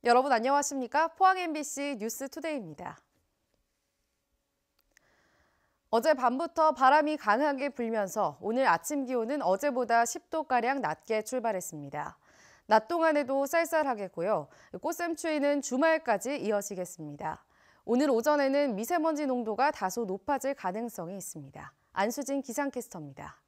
여러분 안녕하십니까? 포항 MBC 뉴스투데이입니다. 어제 밤부터 바람이 강하게 불면서 오늘 아침 기온은 어제보다 10도가량 낮게 출발했습니다. 낮 동안에도 쌀쌀하겠고요. 꽃샘추위는 주말까지 이어지겠습니다. 오늘 오전에는 미세먼지 농도가 다소 높아질 가능성이 있습니다. 안수진 기상캐스터입니다.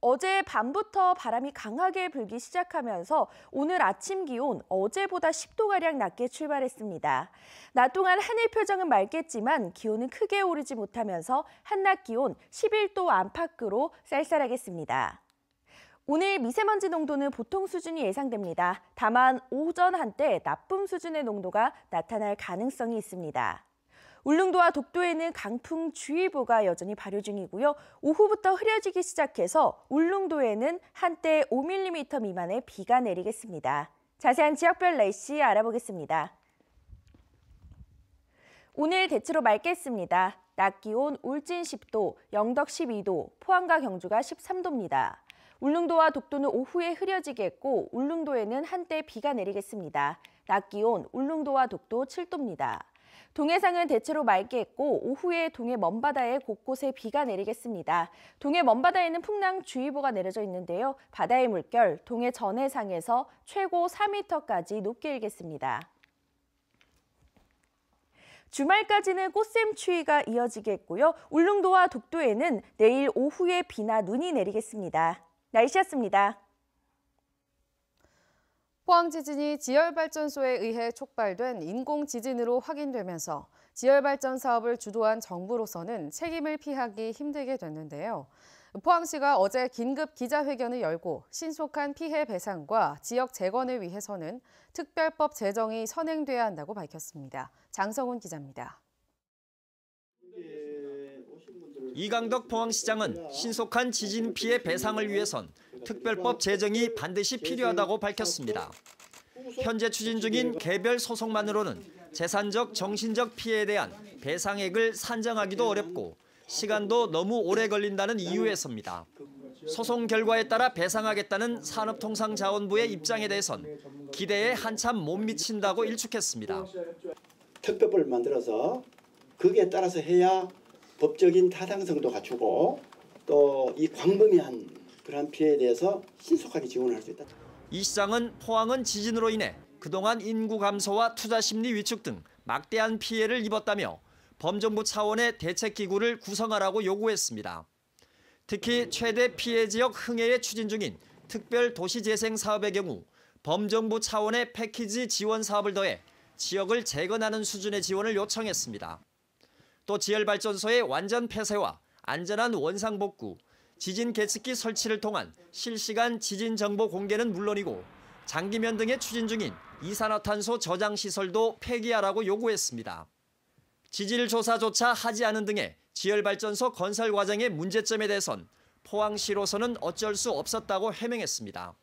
어제 밤부터 바람이 강하게 불기 시작하면서 오늘 아침 기온 어제보다 10도가량 낮게 출발했습니다. 낮 동안 하늘 표정은 맑겠지만 기온은 크게 오르지 못하면서 한낮 기온 11도 안팎으로 쌀쌀하겠습니다. 오늘 미세먼지 농도는 보통 수준이 예상됩니다. 다만 오전 한때 나쁨 수준의 농도가 나타날 가능성이 있습니다. 울릉도와 독도에는 강풍주의보가 여전히 발효 중이고요. 오후부터 흐려지기 시작해서 울릉도에는 한때 5mm 미만의 비가 내리겠습니다. 자세한 지역별 날씨 알아보겠습니다. 오늘 대체로 맑겠습니다. 낮 기온 울진 10도, 영덕 12도, 포항과 경주가 13도입니다. 울릉도와 독도는 오후에 흐려지겠고 울릉도에는 한때 비가 내리겠습니다. 낮 기온 울릉도와 독도 7도입니다. 동해상은 대체로 맑겠고 오후에 동해 먼바다에 곳곳에 비가 내리겠습니다. 동해 먼바다에는 풍랑주의보가 내려져 있는데요. 바다의 물결 동해 전해상에서 최고 4m까지 높게 일겠습니다. 주말까지는 꽃샘추위가 이어지겠고요. 울릉도와 독도에는 내일 오후에 비나 눈이 내리겠습니다. 날씨였습니다. 포항 지진이 지열발전소에 의해 촉발된 인공지진으로 확인되면서 지열발전 사업을 주도한 정부로서는 책임을 피하기 힘들게 됐는데요. 포항시가 어제 긴급 기자회견을 열고 신속한 피해 배상과 지역 재건을 위해서는 특별법 제정이 선행돼야 한다고 밝혔습니다. 장성훈 기자입니다. 이강덕 포항시장은 신속한 지진 피해 배상을 위해선 특별법 제정이 반드시 필요하다고 밝혔습니다. 현재 추진 중인 개별 소송만으로는 재산적, 정신적 피해에 대한 배상액을 산정하기도 어렵고 시간도 너무 오래 걸린다는 이유에서입니다. 소송 결과에 따라 배상하겠다는 산업통상자원부의 입장에 대해선 기대에 한참 못 미친다고 일축했습니다. 특별법을 만들어서 거기에 따라서 해야 법적인 타당성도 갖추고 또 이 광범위한 그런 피해에 대해서 신속하게 지원을 할 수 있다. 이 시장은 포항은 지진으로 인해 그동안 인구 감소와 투자 심리 위축 등 막대한 피해를 입었다며 범정부 차원의 대책기구를 구성하라고 요구했습니다. 특히 최대 피해 지역 흥해에 추진 중인 특별 도시재생 사업의 경우 범정부 차원의 패키지 지원 사업을 더해 지역을 재건하는 수준의 지원을 요청했습니다. 또 지열발전소의 완전 폐쇄와 안전한 원상 복구, 지진 계측기 설치를 통한 실시간 지진 정보 공개는 물론이고 장기면 등의 추진 중인 이산화탄소 저장 시설도 폐기하라고 요구했습니다. 지질 조사조차 하지 않은 등의 지열발전소 건설 과정의 문제점에 대해선 포항시로서는 어쩔 수 없었다고 해명했습니다.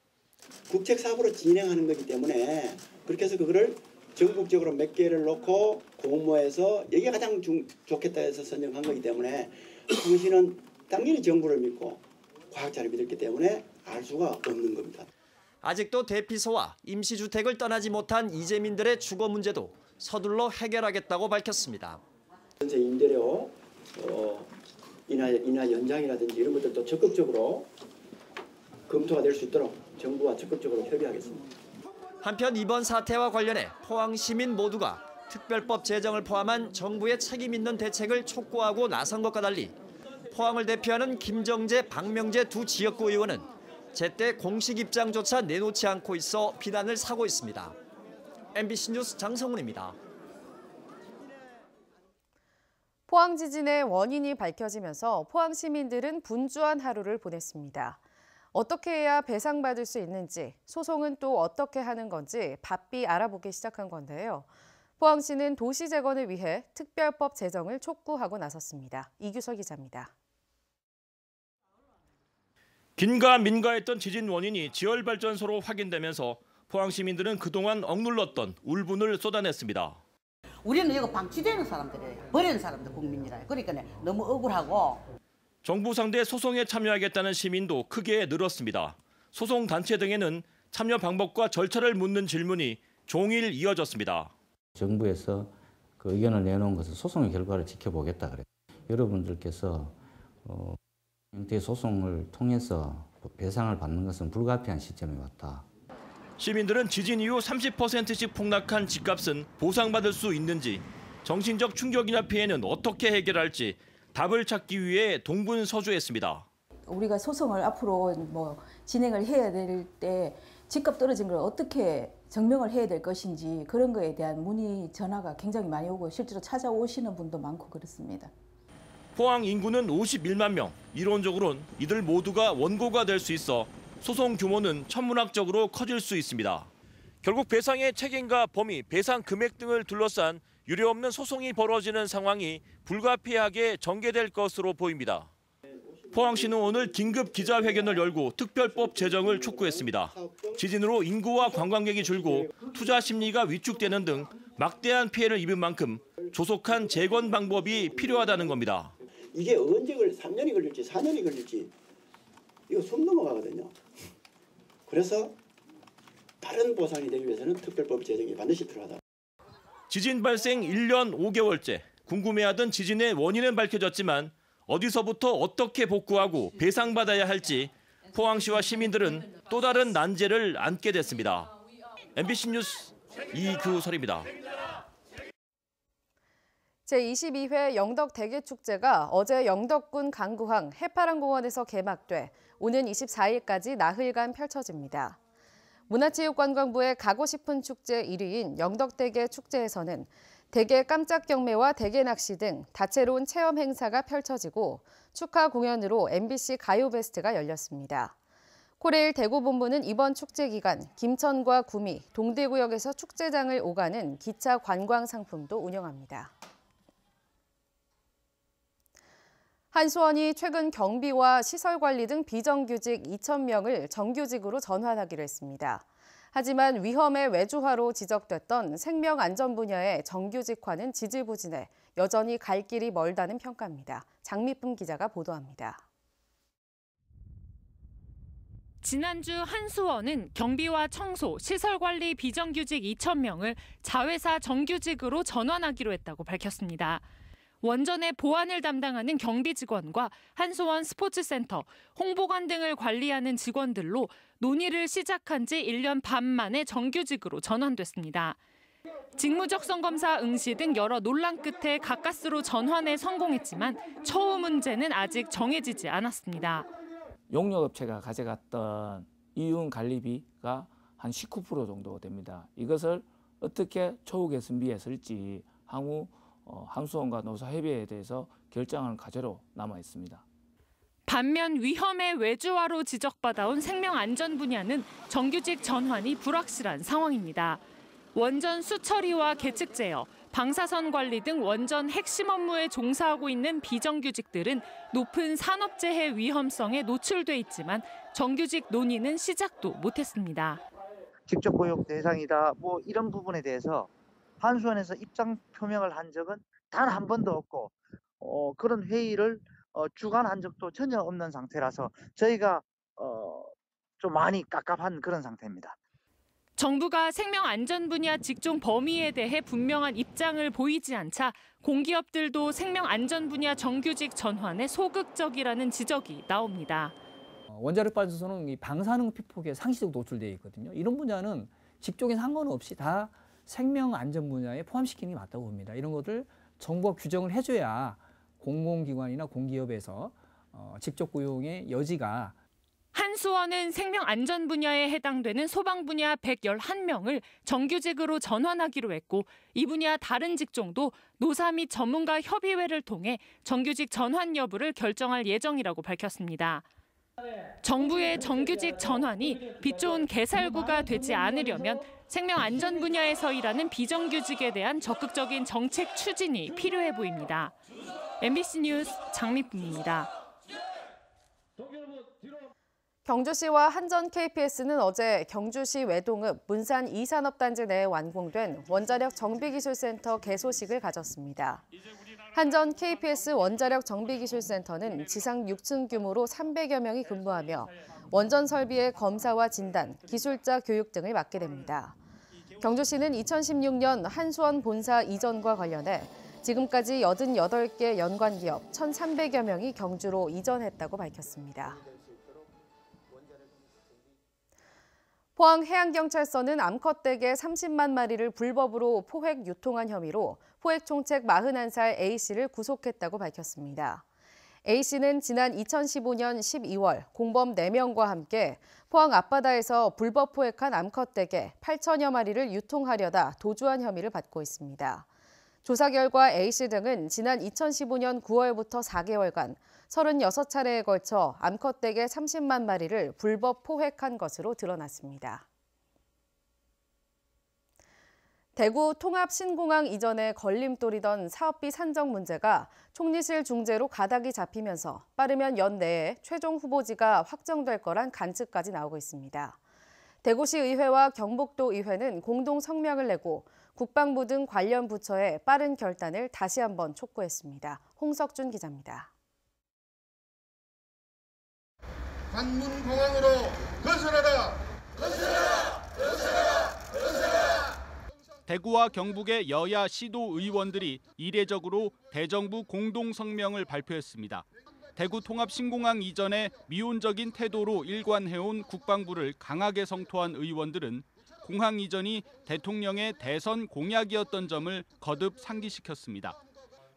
국책 사업으로 진행하는 거기 때문에 그렇게 해서 그거를 전국적으로 몇 개를 놓고 공모해서 이게 가장 좋겠다 해서 선정한 거기 때문에 당신은 당연히 정부를 믿고 과학자를 믿었기 때문에 알 수가 없는 겁니다. 아직도 대피소와 임시주택을 떠나지 못한 이재민들의 주거 문제도 서둘러 해결하겠다고 밝혔습니다. 전세 임대료 인하 연장이라든지 이런 것들도 적극적으로 검토가 될 수 있도록 정부와 적극적으로 협의하겠습니다. 한편 이번 사태와 관련해 포항 시민 모두가 특별법 제정을 포함한 정부의 책임 있는 대책을 촉구하고 나선 것과 달리 포항을 대표하는 김정재, 박명재 두 지역구 의원은 제때 공식 입장조차 내놓지 않고 있어 비난을 사고 있습니다. MBC 뉴스 장성훈입니다. 포항 지진의 원인이 밝혀지면서 포항 시민들은 분주한 하루를 보냈습니다. 어떻게 해야 배상받을 수 있는지, 소송은 또 어떻게 하는 건지 바삐 알아보기 시작한 건데요. 포항시는 도시 재건을 위해 특별법 제정을 촉구하고 나섰습니다. 이규석 기자입니다. 긴가민가했던 지진 원인이 지열발전소로 확인되면서 포항 시민들은 그동안 억눌렀던 울분을 쏟아냈습니다. 우리는 이거 방치되는 사람들이에요. 버리는 사람들 국민이라. 그러니까 너무 억울하고. 정부 상대 소송에 참여하겠다는 시민도 크게 늘었습니다. 소송 단체 등에는 참여 방법과 절차를 묻는 질문이 종일 이어졌습니다. 정부에서 그 의견을 내놓은 것은 소송의 결과를 지켜보겠다 그래요. 여러분들께서 형태의 소송을 통해서 배상을 받는 것은 불가피한 시점에 왔다. 시민들은 지진 이후 30%씩 폭락한 집값은 보상받을 수 있는지, 정신적 충격이나 피해는 어떻게 해결할지 답을 찾기 위해 동분서주했습니다. 우리가 소송을 앞으로 진행을 해야 될 때 집값 떨어진 걸 어떻게 증명을 해야 될 것인지 그런 거에 대한 문의 전화가 굉장히 많이 오고 실제로 찾아오시는 분도 많고 그렇습니다. 포항 인구는 51만 명. 이론적으로는 이들 모두가 원고가 될 수 있어 소송 규모는 천문학적으로 커질 수 있습니다. 결국 배상의 책임과 범위, 배상 금액 등을 둘러싼 유례없는 소송이 벌어지는 상황이 불가피하게 전개될 것으로 보입니다. 포항시는 오늘 긴급 기자회견을 열고 특별법 제정을 촉구했습니다. 지진으로 인구와 관광객이 줄고 투자 심리가 위축되는 등 막대한 피해를 입은 만큼 조속한 재건 방법이 필요하다는 겁니다. 이게 언제 3년이 걸릴지 4년이 걸릴지 이거 숨 넘어가거든요. 그래서 다른 보상이 되기 위해서는 특별법 제정이 반드시 필요하다. 지진 발생 1년 5개월째. 궁금해하던 지진의 원인은 밝혀졌지만 어디서부터 어떻게 복구하고 배상받아야 할지 포항시와 시민들은 또 다른 난제를 안게 됐습니다. MBC 뉴스 이규설입니다. 제22회 영덕대게축제가 어제 영덕군 강구항 해파랑공원에서 개막돼 오는 24일까지 나흘간 펼쳐집니다. 문화체육관광부의 가고 싶은 축제 1위인 영덕대게 축제에서는 대게 깜짝 경매와 대게 낚시 등 다채로운 체험 행사가 펼쳐지고 축하 공연으로 MBC 가요베스트가 열렸습니다. 코레일 대구본부는 이번 축제 기간 김천과 구미, 동대구역에서 축제장을 오가는 기차 관광 상품도 운영합니다. 한수원이 최근 경비와 시설관리 등 비정규직 2,000명을 정규직으로 전환하기로 했습니다. 하지만 위험의 외주화로 지적됐던 생명안전 분야의 정규직화는 지지부진해 여전히 갈 길이 멀다는 평가입니다. 장미쁨 기자가 보도합니다. 지난주 한수원은 경비와 청소, 시설관리 비정규직 2,000명을 자회사 정규직으로 전환하기로 했다고 밝혔습니다. 원전의 보안을 담당하는 경비 직원과 한수원 스포츠센터, 홍보관 등을 관리하는 직원들로 논의를 시작한 지 1년 반 만에 정규직으로 전환됐습니다. 직무적성 검사 응시 등 여러 논란 끝에 가까스로 전환에 성공했지만 처우 문제는 아직 정해지지 않았습니다. 용역업체가 가져갔던 이윤 관리비가 한 19% 정도 됩니다. 이것을 어떻게 처우 개선비에 쓸지 향후 한수원과 노사협의회에 대해서 결정하는 과제로 남아 있습니다. 반면 위험의 외주화로 지적받아온 생명안전 분야는 정규직 전환이 불확실한 상황입니다. 원전 수처리와 계측 제어, 방사선 관리 등 원전 핵심 업무에 종사하고 있는 비정규직들은 높은 산업재해 위험성에 노출돼 있지만 정규직 논의는 시작도 못했습니다. 직접 고용 대상이다 이런 부분에 대해서 한수원에서 입장 표명을 한 적은 단 한 번도 없고 그런 회의를 주관한 적도 전혀 없는 상태라서 저희가 좀 많이 깝깝한 그런 상태입니다. 정부가 생명안전 분야 직종 범위에 대해 분명한 입장을 보이지 않자 공기업들도 생명안전 분야 정규직 전환에 소극적이라는 지적이 나옵니다. 원자력 발전소는 이 방사능 피폭에 상시적 노출되어 있거든요. 이런 분야는 직종에 상관없이 다 생명안전 분야에 포함시키는 게 맞다고 봅니다. 이런 것들 정부가 규정을 해줘야 공공기관이나 공기업에서 직접 고용의 여지가. 한수원은 생명안전 분야에 해당되는 소방 분야 111명을 정규직으로 전환하기로 했고 이 분야 다른 직종도 노사 및 전문가 협의회를 통해 정규직 전환 여부를 결정할 예정이라고 밝혔습니다. 정부의 정규직 전환이 빛 좋은 개살구가 되지 않으려면 생명안전 분야에서 일하는 비정규직에 대한 적극적인 정책 추진이 필요해 보입니다. MBC 뉴스 장미쁨입니다. 경주시와 한전 KPS는 어제 경주시 외동읍 문산 2산업단지 내에 완공된 원자력 정비기술센터 개소식을 가졌습니다. 한전 KPS 원자력 정비기술센터는 지상 6층 규모로 300여 명이 근무하며 원전 설비의 검사와 진단, 기술자 교육 등을 맡게 됩니다. 경주시는 2016년 한수원 본사 이전과 관련해 지금까지 88개 연관기업 1,300여 명이 경주로 이전했다고 밝혔습니다. 포항해양경찰서는 암컷 닭의 30만 마리를 불법으로 포획 유통한 혐의로 포획 총책 41살 A씨를 구속했다고 밝혔습니다. A씨는 지난 2015년 12월 공범 4명과 함께 포항 앞바다에서 불법 포획한 암컷 닭의 8천여 마리를 유통하려다 도주한 혐의를 받고 있습니다. 조사 결과 A씨 등은 지난 2015년 9월부터 4개월간 36차례에 걸쳐 암컷 닭의 30만 마리를 불법 포획한 것으로 드러났습니다. 대구 통합 신공항 이전에 걸림돌이던 사업비 산정 문제가 총리실 중재로 가닥이 잡히면서 빠르면 연내에 최종 후보지가 확정될 거란 관측까지 나오고 있습니다. 대구시 의회와 경북도 의회는 공동 성명을 내고 국방부 등 관련 부처에 빠른 결단을 다시 한번 촉구했습니다. 홍석준 기자입니다. 관문공항으로 건설하라! 건설하라! 건설하라! 건설하라! 대구와 경북의 여야 시도 의원들이 이례적으로 대정부 공동 성명을 발표했습니다. 대구 통합 신공항 이전에 미온적인 태도로 일관해온 국방부를 강하게 성토한 의원들은 공항 이전이 대통령의 대선 공약이었던 점을 거듭 상기시켰습니다.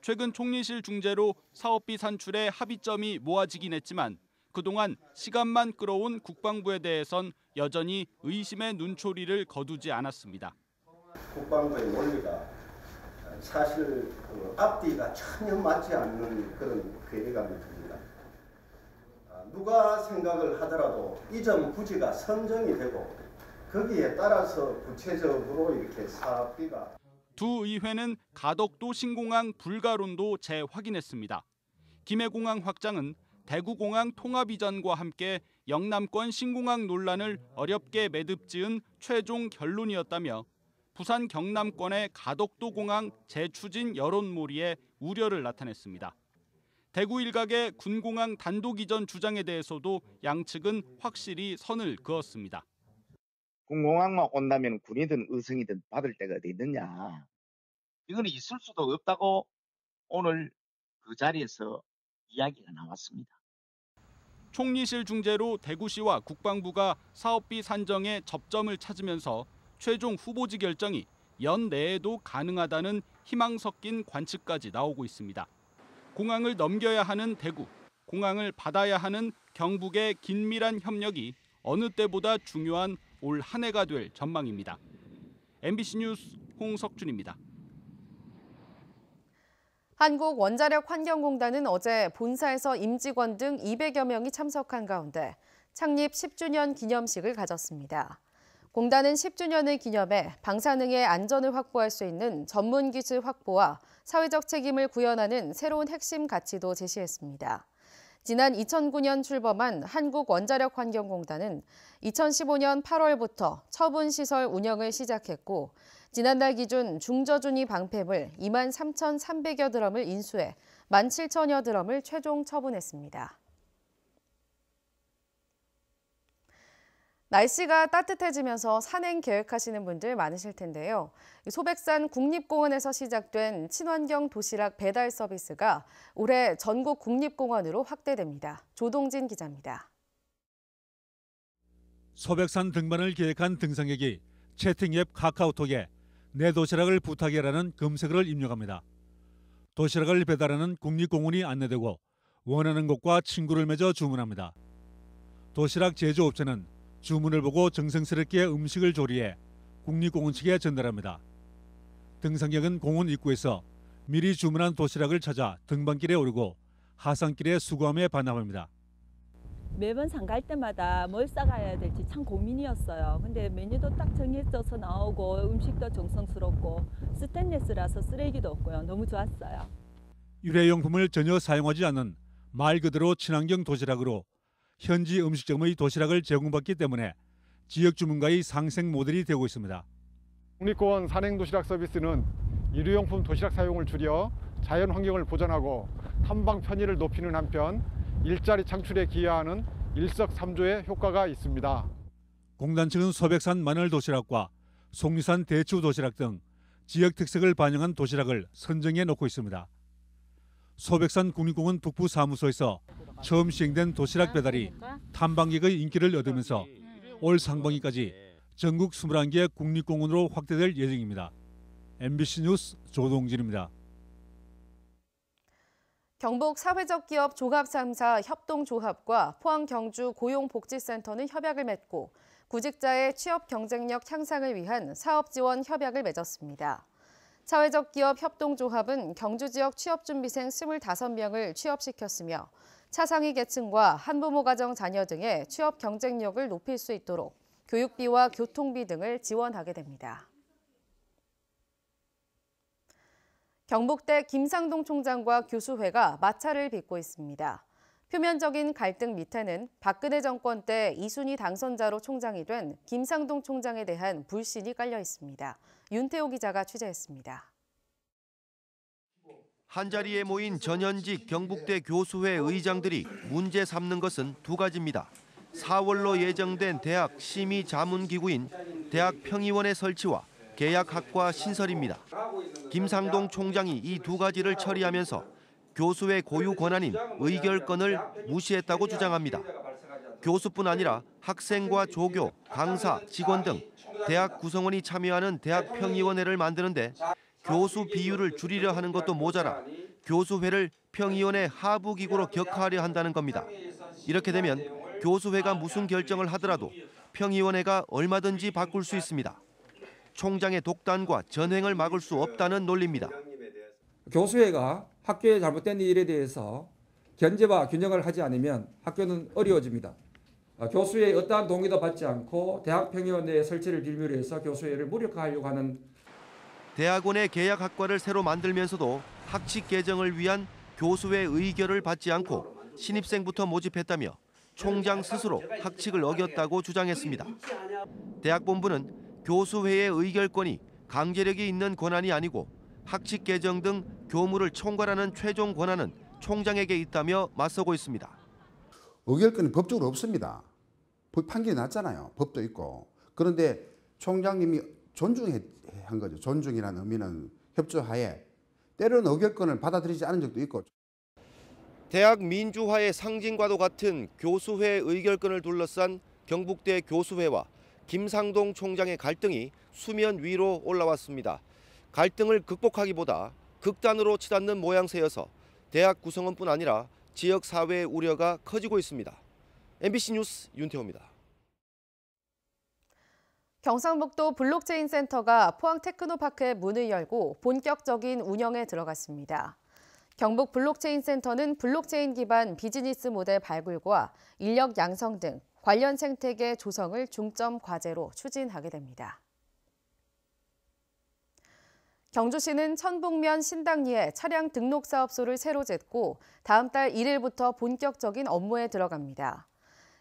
최근 총리실 중재로 사업비 산출에 합의점이 모아지긴 했지만 그동안 시간만 끌어온 국방부에 대해선 여전히 의심의 눈초리를 거두지 않았습니다. 국방부의 논리가 사실 앞뒤가 전혀 맞지 않는 그런 괴리감이 듭니다. 누가 생각을 하더라도 이전 부지가 선정이 되고 거기에 따라서 구체적으로 이렇게 사업비가 두 의회는 가덕도 신공항 불가론도 재확인했습니다. 김해공항 확장은 대구공항 통합 이전과 함께 영남권 신공항 논란을 어렵게 매듭지은 최종 결론이었다며 부산 경남권의 가덕도 공항 재추진 여론몰이에 우려를 나타냈습니다. 대구 일각의 군공항 단독 이전 주장에 대해서도 양측은 확실히 선을 그었습니다. 군공항만 온다면 군이든 의성이든 받을 데가 어디 있느냐. 이건 있을 수도 없다고 오늘 그 자리에서 이야기가 나왔습니다. 총리실 중재로 대구시와 국방부가 사업비 산정에 접점을 찾으면서 최종 후보지 결정이 연내에도 가능하다는 희망 섞인 관측까지 나오고 있습니다. 공항을 넘겨야 하는 대구, 공항을 받아야 하는 경북의 긴밀한 협력이 어느 때보다 중요한 올 한 해가 될 전망입니다. MBC 뉴스 홍석준입니다. 한국원자력환경공단은 어제 본사에서 임직원 등 200여 명이 참석한 가운데 창립 10주년 기념식을 가졌습니다. 공단은 10주년을 기념해 방사능의 안전을 확보할 수 있는 전문 기술 확보와 사회적 책임을 구현하는 새로운 핵심 가치도 제시했습니다. 지난 2009년 출범한 한국원자력환경공단은 2015년 8월부터 처분시설 운영을 시작했고 지난달 기준 중저준위 방패물 23,300여 드럼을 인수해 17,000여 드럼을 최종 처분했습니다. 날씨가 따뜻해지면서 산행 계획하시는 분들 많으실 텐데요. 소백산 국립공원에서 시작된 친환경 도시락 배달 서비스가 올해 전국 국립공원으로 확대됩니다. 조동진 기자입니다. 소백산 등반을 계획한 등산객이 채팅 앱 카카오톡에 내 도시락을 부탁해라는 검색어를 입력합니다. 도시락을 배달하는 국립공원이 안내되고 원하는 곳과 친구를 맺어 주문합니다. 도시락 제조업체는 주문을 보고 정성스럽게 음식을 조리해 국립공원 측에 전달합니다. 등산객은 공원 입구에서 미리 주문한 도시락을 찾아 등반길에 오르고 하산길에 수거함에 반납합니다. 매번 산 갈 때마다 뭘 싸가야 될지 참 고민이었어요. 근데 메뉴도 딱 정해져서 나오고 음식도 정성스럽고 스테인리스라서 쓰레기도 없고요. 너무 좋았어요. 일회용품을 전혀 사용하지 않는 말 그대로 친환경 도시락으로 현지 음식점의 도시락을 제공받기 때문에 지역 주문가의 상생 모델이 되고 있습니다. 국립공원 산행 도시락 서비스는 일회용품 도시락 사용을 줄여 자연 환경을 보존하고 탐방 편의를 높이는 한편 일자리 창출에 기여하는 일석삼조의 효과가 있습니다. 공단 측은 소백산 마늘 도시락과 속리산 대추 도시락 등 지역 특색을 반영한 도시락을 선정해 놓고 있습니다. 소백산 국립공원 북부 사무소에서 처음 시행된 도시락 배달이 탐방객의 인기를 얻으면서 올 상반기까지 전국 21개 국립공원으로 확대될 예정입니다. MBC 뉴스 조동진입니다. 경북 사회적 기업 조합 3사 협동조합과 포항 경주 고용복지센터는 협약을 맺고 구직자의 취업 경쟁력 향상을 위한 사업 지원 협약을 맺었습니다. 사회적 기업 협동조합은 경주 지역 취업준비생 25명을 취업시켰으며 차상위 계층과 한부모 가정 자녀 등의 취업 경쟁력을 높일 수 있도록 교육비와 교통비 등을 지원하게 됩니다. 경북대 김상동 총장과 교수회가 마찰을 빚고 있습니다. 표면적인 갈등 밑에는 박근혜 정권 때 2순위 당선자로 총장이 된 김상동 총장에 대한 불신이 깔려 있습니다. 윤태호 기자가 취재했습니다. 한자리에 모인 전현직 경북대 교수회 의장들이 문제 삼는 것은 두 가지입니다. 4월로 예정된 대학 심의 자문기구인 대학평의원의 설치와 계약학과 신설입니다. 김상동 총장이 이 두 가지를 처리하면서 교수의 고유 권한인 의결권을 무시했다고 주장합니다. 교수뿐 아니라 학생과 조교, 강사, 직원 등 대학 구성원이 참여하는 대학평의원회를 만드는데 교수 비율을 줄이려 하는 것도 모자라 교수회를 평의원의 하부기구로 격화하려 한다는 겁니다. 이렇게 되면 교수회가 무슨 결정을 하더라도 평의원회가 얼마든지 바꿀 수 있습니다. 총장의 독단과 전횡을 막을 수 없다는 논리입니다. 교수회가 학교에 잘못된 일에 대해서 견제와 균형을 하지 않으면 학교는 어려워집니다. 교수회의 어떠한 동의도 받지 않고 대학평의원회 설치를 빌미로 해서 교수회를 무력화하려고 하는 대학원의 계약학과를 새로 만들면서도 학칙 개정을 위한 교수회 의결을 받지 않고 신입생부터 모집했다며 총장 스스로 학칙을 어겼다고 주장했습니다. 대학본부는 교수회의 의결권이 강제력이 있는 권한이 아니고 학칙 개정 등 교무를 총괄하는 최종 권한은 총장에게 있다며 맞서고 있습니다. 의결권이 법적으로 없습니다. 판결이 났잖아요. 법도 있고. 그런데 총장님이 존중한 거죠. 존중이라는 의미는 협조하에 때로는 의결권을 받아들이지 않은 적도 있고. 대학 민주화의 상징과도 같은 교수회 의결권을 둘러싼 경북대 교수회와 김상동 총장의 갈등이 수면 위로 올라왔습니다. 갈등을 극복하기보다 극단으로 치닫는 모양새여서 대학 구성원뿐 아니라 지역 사회의 우려가 커지고 있습니다. MBC 뉴스 윤태호입니다. 경상북도 블록체인 센터가 포항 테크노파크에 문을 열고 본격적인 운영에 들어갔습니다. 경북 블록체인 센터는 블록체인 기반 비즈니스 모델 발굴과 인력 양성 등 관련 생태계 조성을 중점 과제로 추진하게 됩니다. 경주시는 천북면 신당리에 차량 등록 사업소를 새로 짓고 다음 달 1일부터 본격적인 업무에 들어갑니다.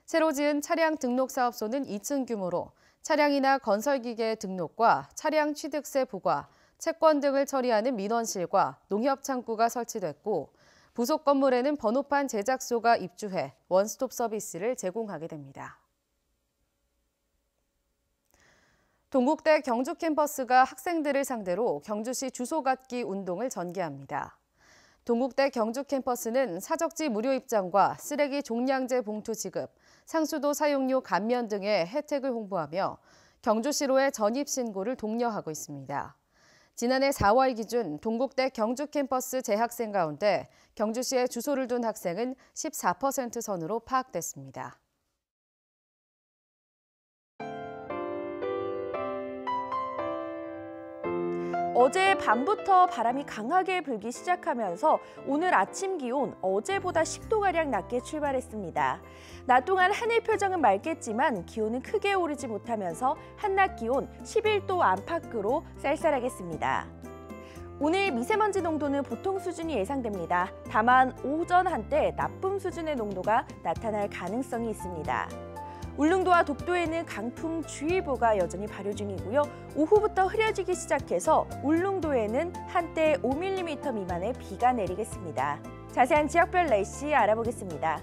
새로 지은 차량 등록 사업소는 2층 규모로 차량이나 건설기계 등록과 차량 취득세 부과, 채권 등을 처리하는 민원실과 농협창구가 설치됐고 부속 건물에는 번호판 제작소가 입주해 원스톱 서비스를 제공하게 됩니다. 동국대 경주 캠퍼스가 학생들을 상대로 경주시 주소 갖기 운동을 전개합니다. 동국대 경주 캠퍼스는 사적지 무료 입장과 쓰레기 종량제 봉투 지급, 상수도 사용료 감면 등의 혜택을 홍보하며 경주시로의 전입 신고를 독려하고 있습니다. 지난해 4월 기준 동국대 경주 캠퍼스 재학생 가운데 경주시에 주소를 둔 학생은 14% 선으로 파악됐습니다. 어제 밤부터 바람이 강하게 불기 시작하면서 오늘 아침 기온 어제보다 10도가량 낮게 출발했습니다. 낮 동안 하늘 표정은 맑겠지만 기온은 크게 오르지 못하면서 한낮 기온 11도 안팎으로 쌀쌀하겠습니다. 오늘 미세먼지 농도는 보통 수준이 예상됩니다. 다만 오전 한때 나쁨 수준의 농도가 나타날 가능성이 있습니다. 울릉도와 독도에는 강풍주의보가 여전히 발효 중이고요. 오후부터 흐려지기 시작해서 울릉도에는 한때 5mm 미만의 비가 내리겠습니다. 자세한 지역별 날씨 알아보겠습니다.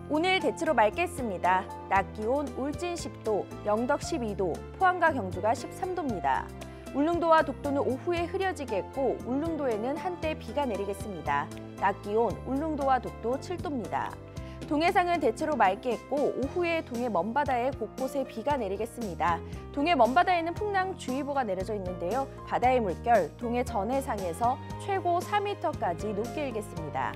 오늘 대체로 맑겠습니다. 낮 기온 울진 10도, 영덕 12도, 포항과 경주가 13도입니다. 울릉도와 독도는 오후에 흐려지겠고 울릉도에는 한때 비가 내리겠습니다. 낮 기온 울릉도와 독도 7도입니다. 동해상은 대체로 맑겠고 오후에 동해 먼바다에 곳곳에 비가 내리겠습니다. 동해 먼바다에는 풍랑주의보가 내려져 있는데요. 바다의 물결 동해 전해상에서 최고 4m까지 높게 일겠습니다.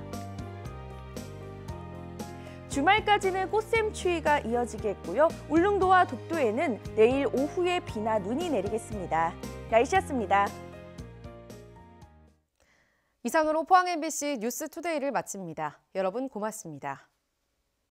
주말까지는 꽃샘추위가 이어지겠고요. 울릉도와 독도에는 내일 오후에 비나 눈이 내리겠습니다. 날씨였습니다. 이상으로 포항 MBC 뉴스투데이를 마칩니다. 여러분 고맙습니다.